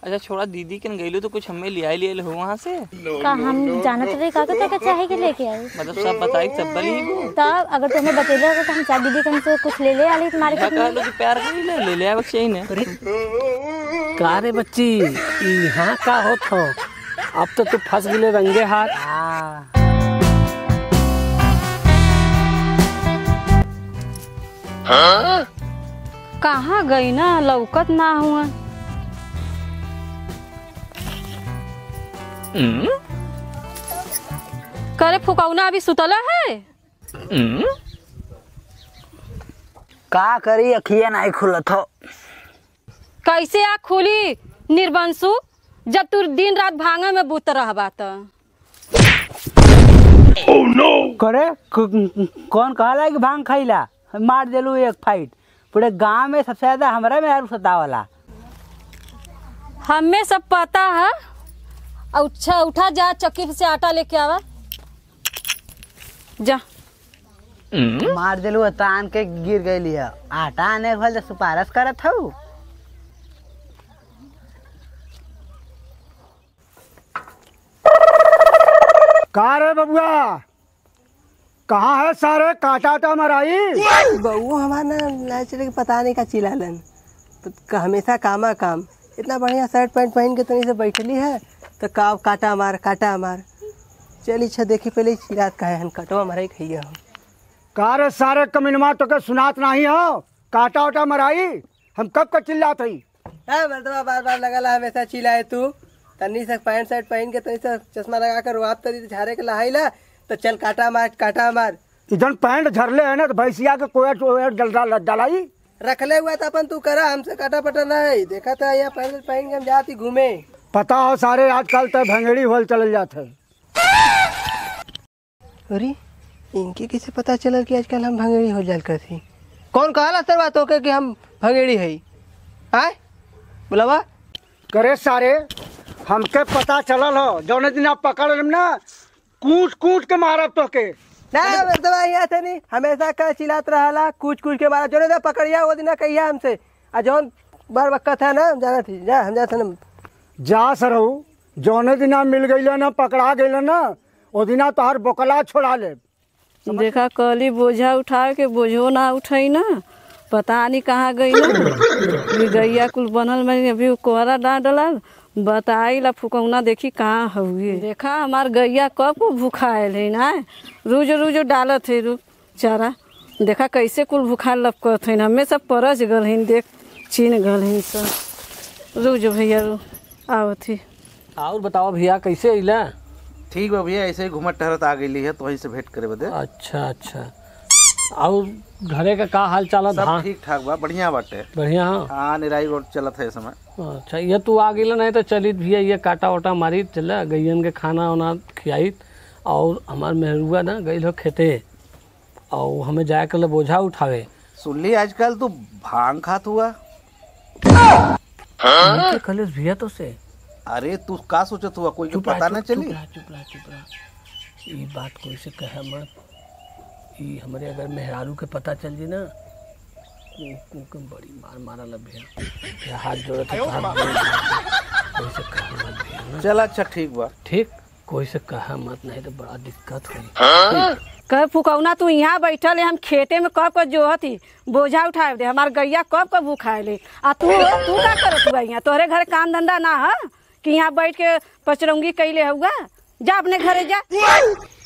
अच्छा छोड़ा, दीदी कन गईलो तो कुछ हमें ले हो वहाँ से का हम जानत रहे का चाहे के लेके आए, मतलब सब बताई सब बली तब अगर तुम्हें बतेला तो हम चार दीदी कन से कुछ ले आली तुम्हारे कहलो कि प्यार कर ले आवक चाहिए ना। का रे बच्ची यहाँ का होत हो? अब तो तू फंस गिले रंगे हाथ। कहाँ गई ना, लौकत ना हुआ। करे फुकौना अभी सुतला है? का करी, अखिया नहीं खुलत हो। कैसे आँख खुली निर्बंसु, जब तू दिन रात भांगा में बूत रहबा त। Oh no! करे कौन कहला कि भांग खैला? मार देलू एक फाइट। पूरे गांव में सबसे ज्यादा हमारा में सतावला। हमें सब पता है। अच्छा उठा, जा चक्की से आटा लेके आवा जा। मार देलू तान के गिर गई है। आटा आने भल सुपारस करत हूँ। का रे बबुआ, कहाँ है सारे? काटा मराई बबू हमारा ना चले पता नहीं का चिल्लालन, तो हमेशा कामा काम। इतना बढ़िया शर्ट पैंट पहन के तनी से बैठली है तो का काटा मार। चली अच्छा देखी पहले चिरात का है कटवा मराई खैया हो। का रे सारे कमिनमा तो के सुनात नहीं हो? काटा मराई हम कब का चिल्लात हई? मर्दवा बार लगला हमेशा चिल्लाए तू। तनी से पैंट शर्ट पहन के तनी से चश्मा लगा कर वाप तरी झारे के लहाइला तो चल काटा मार। इधर पैंट झरले है ना तो भैंसिया के कोया डलाई रखले हुआ था अपन, तू करा हमसे काटा पटा नहीं देखा था। यहाँ पहन के हम जाती घूमे। पता हो सारे आजकल तो भंगेड़ी होल चल जाते। अरे इनके कैसे पता चला कि आजकल हम भंगेड़ी हो जाल करती? कौन कहला सर बात होके कि हम भंगेड़ी है? आए बुलावा करे सारे, हमके पता चलल हो। जौने दिन आप पकड़ लेम ना, कूट के मारब तो के यहाँ थे नहीं। हमेशा का चिल्लात रहा कूच के मारा। जो ने पकड़िया वो दिन कहिया हमसे आ जौन बार वक्त है ना जाना थी जा हम जाते ना जा सरहू। जौने दिना मिल गई ना, पकड़ा गई ना, वो दिना तो हर बोकला छोड़ा ले। देखा कली बोझा उठा के बोझो ना उठाई ना, पता नहीं कहाँ गई ना। गैया कुल बनल में अभी कोहरा डाल डला बताई ला फुकौना देखी कहाँ हुए। देखा हमार गैया कब को भूखायल है ना, रोज डालत है रू चारा। देखा कैसे कुल भूखा लपकत है। हमें सब परस गल है, देख छीन गल है सब। रोज भैया रू आवत है। और बताओ भैया कैसे अइला? ठीक बा भैया, ऐसे ही घूमत टहरत आ गई है तो वहीं से भेंट करे बदे। अच्छा और घरे का हाल चाल? सब ठीक ठाक बा, बढ़िया बाटे। बढ़िया। हाँ निराई रोड चलत है इस समय। अच्छा ये तू आ गई नहीं तो चलित भैया, ये काटा वाटा मारी चला गैयन के खाना वाना खियाई। और हमार मेहरुआ ना गई हो खेते और हमें जाए कर बोझा उठावे। सुन ली आजकल तू भांग खात हुआ? कलेश भैया तो से। अरे तू का सोचत हुआ? कोई पता न चली? चुप रहा। ये बात कोई से कहे मत। ये हमारे अगर मेहरारू के पता चल जी ना, बड़ी मारा लग भैया। हाथ जोड़े तो कोई से कहे मत भैया। चल अच्छा ठीक बा। ठीक, कोई से कहा मत, नहीं तो बड़ा दिक्कत हुई। कह फुकौना तू यहाँ बैठल है, हम खेते में कब का जोहत ही बोझा उठाए दे। हमार गैया कब का भूखाए ले। आ तू का करत हुआ यहाँ? तोहरे घर काम धंधा ना है कि यहाँ बैठ के पचरंगी कैले हुआ? जा अपने घरे जा।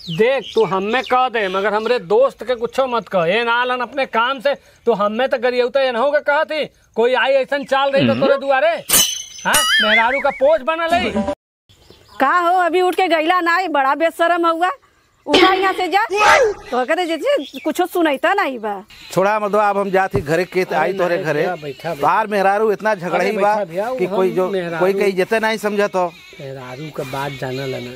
देख तू हमें कह दे, मगर हमरे दोस्त के कुछ मत कह। ये नालन अपने काम से तो हमें तो गरियौता ये नहो के कहा थी। कोई आई ऐसा चाल रही तो तोरे दुआरे हाँ मेहरारू का पोज बना ले। का हो अभी उठ के गईला ना? बड़ा बेशरम हुआ। उठा यहाँ से जा। तो कहते जैसे कुछ सुनता नहीं बा। छोड़ा मधुआ, अब हम जाती घरे के आई तोरे घरे। बाहर मेहरारू इतना झगड़ा ही बा कि कोई कहीं जते नहीं समझा। तो मेहरारू का बात जाना लेना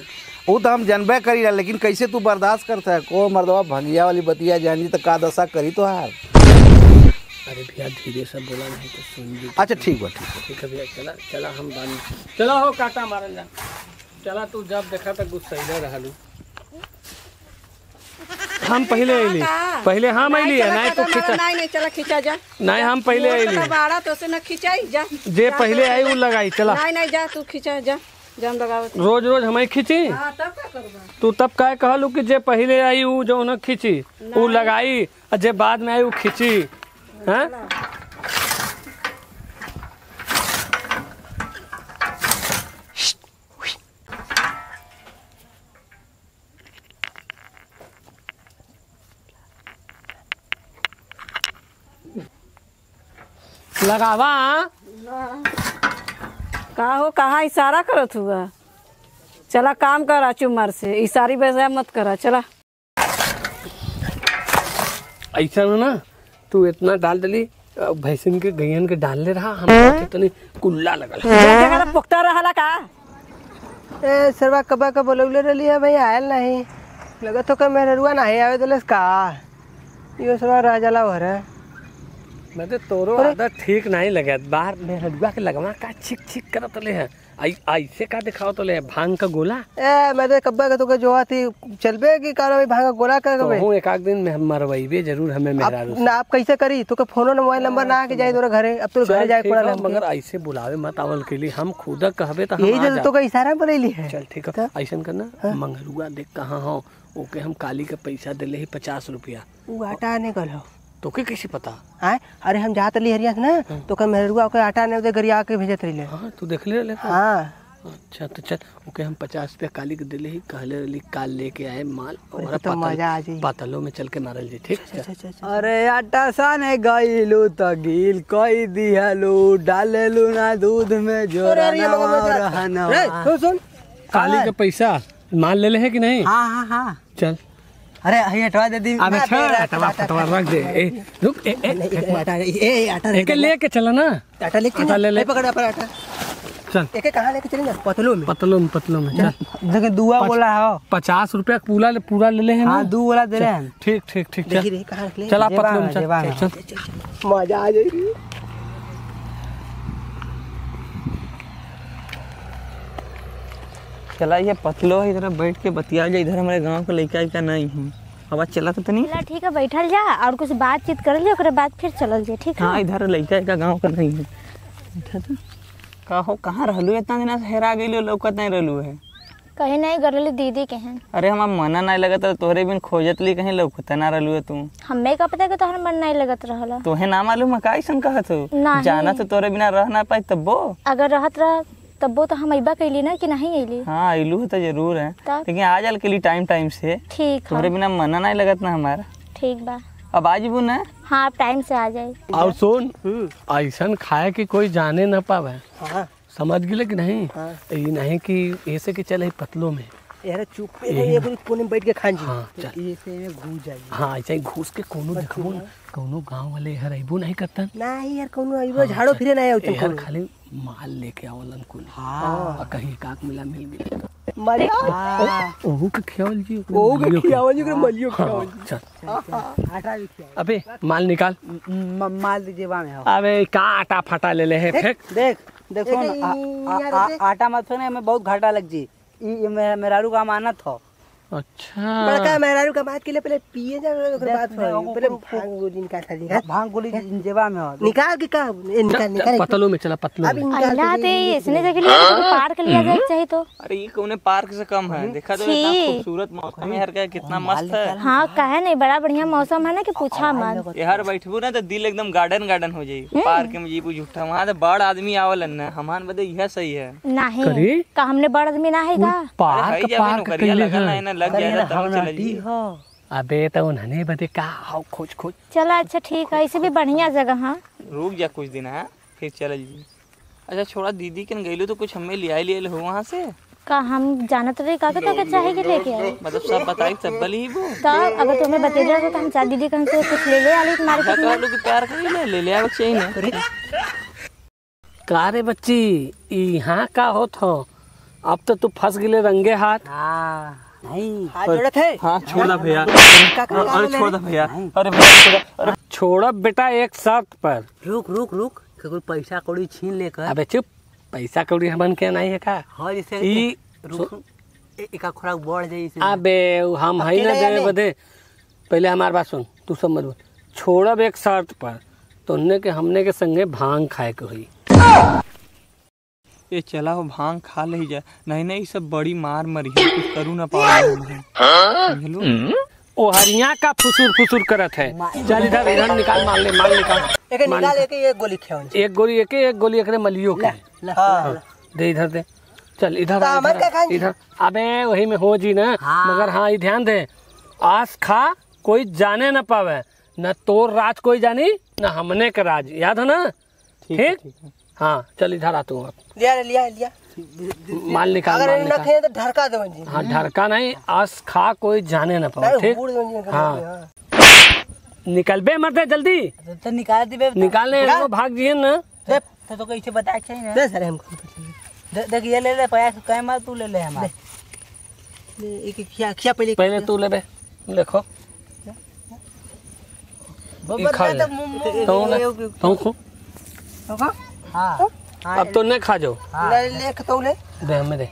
वो तो हम जानबे करी, लेकिन कैसे तू बर्दाश्त करता है? को मर्दवा भंगिया वाली बतिया जानी तो का दशा करी तो हार। अरे भैया धीरे से बोला नहीं तो सुन ली। अच्छा ठीक बा, ठीक है भैया। चला हम बांध चला हो काटा मारन जा। चला तू जब देखा तो गुस्सा रहलू। हम पहले आईली, पहले हम आईली है। नहीं तो खींचा, नहीं चला खींचा जा। नहीं हम पहले आईली। बाड़ा तो से न खिंचाई जा। जे पहले आई वो लगाई। चला नहीं जा तू खींचा जा, जम लगावत। रोज रोज हमें खींची। हां तब का करबा तू तब काय कहलू कि जे पहले आई वो जो न खींची वो लगाई, और जे बाद में आई वो खींची। हैं लगावा। का हो कहाँ इशारा करत हुआ? चला काम करा चुमर से, इशारी वैसा मत करा। चला ऐसा ना तू इतना डाल दली, भैंसिन के गैयन के डाल ले रहा, हम इतनी कुल्ला लगल। जगह पुख्ता रहला का? ए सरवा कबा का बोलौले रही है भाई, आयल नहीं लगा तो का मेहरुआ नहीं आवे दलस का। यो सरवा राजाला हो रहा है। मैं तो तोरो आदत ठीक नहीं लगे। बाहर में हडुआ के लगवा का छिक छिक करत ले है। ऐसे का दिखाओ तो ले भांग का गोला। ए मैं तो कब्बा का तो का जो आती चलबे की कार भाई भांगा गोला कर तो भाई। हूं एक आध दिन में मरवाईबे जरूर हमें मेहरारू से। ना आप कैसे करी तो का फोन मोबाइल नंबर ना आके जाए तोरा घरे। अब तो घरे जाए पड़ा मगर ऐसे बुलावे मत आवल के लिए, हम खुद कहबे तो हम यही आ तो जा। तो का इशारा बोलेली है। चल ठीक है, ऐसा करना मंगरुआ देख कहाँ हो, ओके हम काली का पैसा दे ले ही 50 रुपया। वो आटा आने कल हो तो के कैसे पता? हां अरे हम जात ली हरिया से ना तो का मेहरुआ के आटा ने उधर गरिया के भेजत रही ले। हाँ तू देख ले। हां अच्छा तो चल ओके हम 50 रुपया काली के दिले ही कहले रही काल लेके आए माल और तो मजा आ जाई। पातलों में चल के मारल जी। ठीक है। अरे आटा साने गईलू तो गील कई दिहलू, डालेलू ना दूध में जोरनवा और हनवा। सुन सुन काली का पैसा माल ले ले है कि नहीं? हाँ हाँ हाँ। चल अरे ये हटवा दे दी। अबे फटवा रख दे। ए रुक आटा एक लेके चला ना। आटा लेके आटा ले ले। पकड़ पर आटा चल एक कहां लेके चलेंगे? पतलू में। पतलों में चल। देखे दुआ बोला हो। 50 रुपया पूरा ले ले है ना। हाँ दू वाला दे रहे हैं। ठीक देखी चल रे कहां निकले। चल आप जेबा पतलों में में, जेबा में। चल। मजा आ जाएगी। चला ये पतलो इधर बैठ के बतिया जा। इधर हमारे गांव के लड़का का नहीं है। आवाज चला तो नहीं। चला ठीक है, बैठल जा और कुछ बातचीत करल जा, ओकरे बाद फिर चलल जा। ठीक है। हाँ इधर लड़का का गांव का नहीं है। बैठा था का हो कहाँ रहलू? इतना दिन से हेरा गई लौकत नहीं रहलू है। कहीं नहीं गरली दीदी के हैं। अरे हमार मना नहीं लगत रहा, तोहरे बिन खोजत ली कहीं लौकत ना रहलू है तू। हमें का पता कि तोहर मन नहीं लगत रहला। तोहे ना मालूम है का ऐसा कहत हो? नहीं। जाना तो तोरे बिना रह ना पाई तब्बो। अगर रहत रह तब्बो तो हम अइबा कैली ना कि नहीं अइली। हाँ अइलू तो जरूर है, तब? लेकिन आ जाल के लिए टाइम से। ठीक तोहरे है। बिना मना नहीं लगत ना हमारा। ठीक बा। अब आ जीबू ना। हाँ आप टाइम से आ जाए। और सुन ऐसा खाए कि कोई जाने न पावे। हां समझ गिले कि नहीं? ये नहीं कि ऐसे कि चले पतलों में। यार चुप पे ये कोने में बैठ के खान जी। हाँ चल। ऐसे में घुस जाई। हाँ ऐसे ही घूस के कोनो देखबो ना, कोनो गांव वाले हर अइबो नहीं करता। नहीं यार कोनो आइबो झाड़ो फिरे नहीं आउत हर खाली माल लेके आवलन कुल। हाँ कहीं काक मिला मिल गया मजा ओहू के खेवल जी। ओ के खियावन जी के मलियो खियावन जी। चल आटा भी खिया। अबे माल निकाल। माल दीजिए बा में हो। अबे का आटा फाटा ले ले है फेंक। देख देखो ना, आटा मत फेंकना, हमें बहुत घाटा लग जी। ये मेरारू का अमानत हो। अच्छा बड़का मेहरारू का बात के लिए पहले पिए जा ओकर बात हो। पहले भांग गोली निकाल था निकाल। भांग गोली जेबा में हो। निकाल के का निकाल पतलों में चला पतलों अभी में। निकाल अल्लाह ते इसने जगह लिया तो पार्क लिया जाए चाहिए तो। अरे ये कौने पार्क से कम है? देखा तो इतना खूबसूरत मौसम है यार का, कितना मस्त है। हाँ कहे नहीं, बड़ा बढ़िया मौसम है ना कि पूछा मत। यार बैठबू ना तो दिल एकदम गार्डन हो जाई। पार्क में जीबू झूठा वहाँ तो बड़ आदमी आवलन ना, हमान बदे यह सही है। नहीं का हमने बड़ आदमी ना है का। पार्क पार्क करिया लगल है ना, लग जाएगा तब चल जी। अबे तो उन्होंने बदे का आओ खोज खोज। चला अच्छा ठीक है, ऐसे भी बढ़िया जगह है। रुक जा कुछ दिन है फिर चल जी। अच्छा छोड़ा दीदी के गईलू तो कुछ हमें लिया हो वहाँ से का हम जानत रहे का तो चाहे कि लेके आए। मतलब सब बताई सब बली वो। तब अगर तुम्हें बते रहा तो हम चार दीदी कहीं से कुछ ले आली मार्केट में। कहलू कि प्यार कर ले ले चाहिए ना। का रे बच्ची यहाँ का होत हो? अब तो तू फंस गिले रंगे हाथ। नहीं हाथ जोड़त है। हाँ छोड़ दा भैया। अरे छोड़ दा भैया। अरे भैया छोड़ो बेटा एक शर्त पर। रुक रुक रुक, कोई पैसा कौड़ी छीन लेकर। अबे चुप, पैसा कौड़ी हमन के नहीं है का? हाँ जैसे ई रुक एका खुराक बढ़ जाई से। अबे हम है ना दे बदे पहले हमारी बात सुन, तू सब मत बोल। छोड़ब एक शर्त पर, तुमने के हमने के संगे भांग खाए के हुई। ये चला हो भांग खा ले जा, नहीं नहीं सब बड़ी मार मरी है, कुछ करू ना पाओ। ओ हरिया का फुसुर फुसुर करत है। चल इधर इधर निकाल, मार ले मार निकाल। एक निकाल, एक गोली खेल, एक गोली एकरे मलियो के दे, इधर दे। चल इधर इधर। अबे वही में हो जी ना, मगर हाँ ये ध्यान दे, आस खा कोई जाने न पावे, न तोर राज कोई जानी न हमने का राज, याद है ना? ठीक। हाँ चल इधर आ तू। लिया माल निकाल, अगर न खे तो ढरका दो जी। हाँ ढरका नहीं, आस खा कोई जाने न पावे, ठीक? हाँ निकलबे मत है जल्दी, तो निकाल दिबे, निकालने वो भाग जिए ना। तो कैसे बता के ना दे सर हमको। देख ये ले पैसा कहीं मार, तू ले ले हमारे एक खिया पहले तू ले बे, देखो अब तो नहीं खा जाओ, दे हमें दे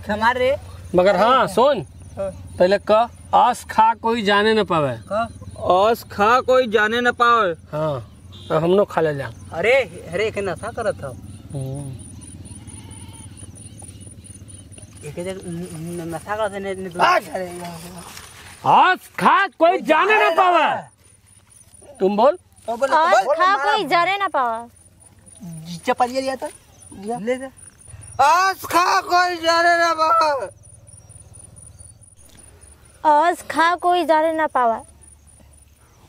हमारे। मगर हाँ सुन, पहले क आस खा कोई जाने न पावे, आस खा कोई जाने न पावे। हाँ अब हम लोग खा ले जा। अरे अरे एक नशा करत था, एक नशा करत आस खा कोई जाने न पावे। तुम बोल। आस खा कोई जाने ना पावा। चपलिया लिया था, ले जा। आस खा कोई जाने ना पावा। आस खा कोई जाने ना पावा।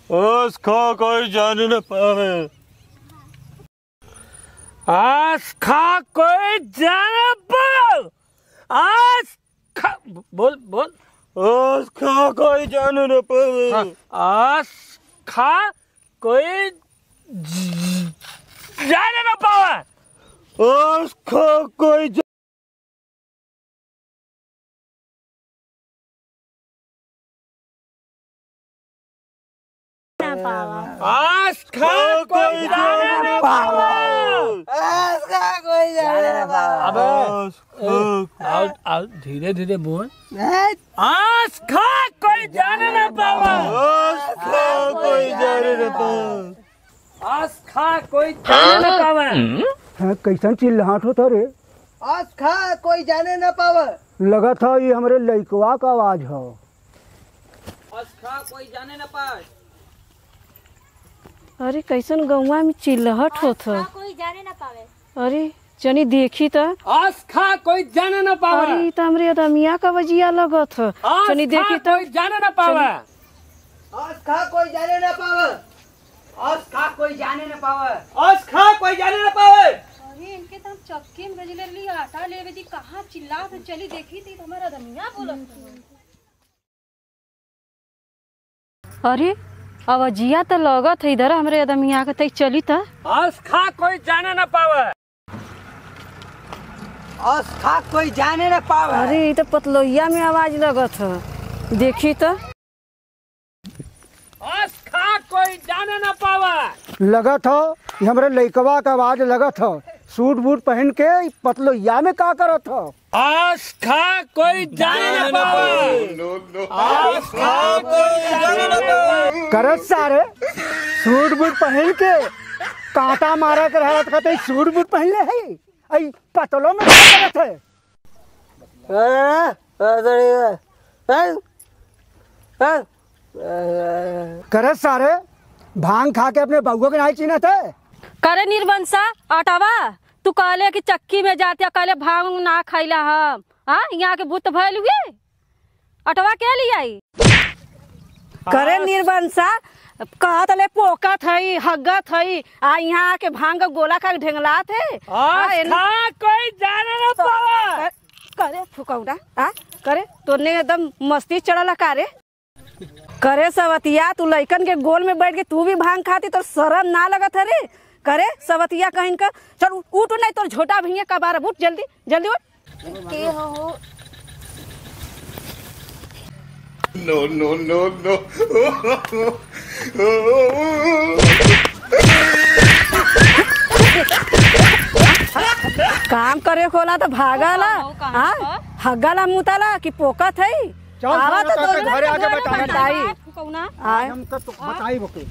आस खा कोई जाने न पावे। आस खा कोई जाने न पावे। आस खा बोल बोल। आस खा कोई जाने न पावे। हाँ, आस खा कोई जाने न पावे। आस खा कोई आस खा कोई जाने न पावे। आस खा कोई जाने ना पावा। अब आओ धीरे धीरे बोल। आस खा कोई जाने न पावे। आस खा कोई जाने न पावे। आस खा कोई जाने न पावे। हाँ, कैसन चिल्लाहट होता रे? आस खा कोई जाने ना पावा। लगा था ये हमारे लइकवा का आवाज हो। आस खा कोई जाने न पावे। अरे कैसन गौवा में चिल्लाहट होत है। कोई जाने ना पावे। अरे जनी देखी तो आस खा कोई जाने न पावे। अरे तो हमरे अदमिया का वजिया लगत है। जनी देखी तो कोई जाने न पावे। आस खा कोई जाने ना पावा। आस खा कोई जाने ना पावा। आस खा कोई जाने न पावे। अरे इनके तो हम चक्की में रेगुलरली आटा लेवे दी, कहाँ चिल्ला तो चली देखी थी, हमारा अदमिया बोलत। अरे अवजिया तो लगत है इधर हमरे अदमिया के, तई चली तो। आस खा कोई जाने न पावे। आस खा कोई जाने ना पावा। अरे ये तो पतलोइया में आवाज लगत है, देखी तो। आस खा कोई जाने न पावे। लगा था ये हमारे लइकवा का आवाज लगा था। सूट बूट पहन के पतलोइया में का करत था? आस खा कोई जाने न पावे। आस खा कोई जाने न पावे। करत सारे सूट बूट पहन के कांटा मारा कर हालत कहते सूट बूट पहन ले है, आई पतलों में क्या करत है? करत सारे भांग खा के अपने बउआ के नहीं चिन्हत है। करे निर्वंशा आटावा, तू कहले कि चक्की में जाते, कहले भांग ना खैला हम। हाँ यहाँ के भूत भैल हुए, अटवा के लिए आई। करे निर्वंशा कहत ले पोका थई हग्गा थई, आ यहाँ के भांग गोला खा ढेंगला थे। कोई जाने न पावे। करे फुकौड़ा आ करे तोने एकदम मस्ती चढ़ला कारे। करे सवतिया तू लइकन के गोल में बैठ के तू भी भांग खाती, तो शर्म ना लगत है रे? करे सवतिया कहीं का, चल उठ नहीं तो झोटा भैया कबार, उठ जल्दी जल्दी उठ। के हो No, no, no, no. काम करे खोला तो भागाला, हाँ हग्गाला मुताला कि पोकत है। आवा तो घरे आके बताई। कौना आए हम तो बताई बके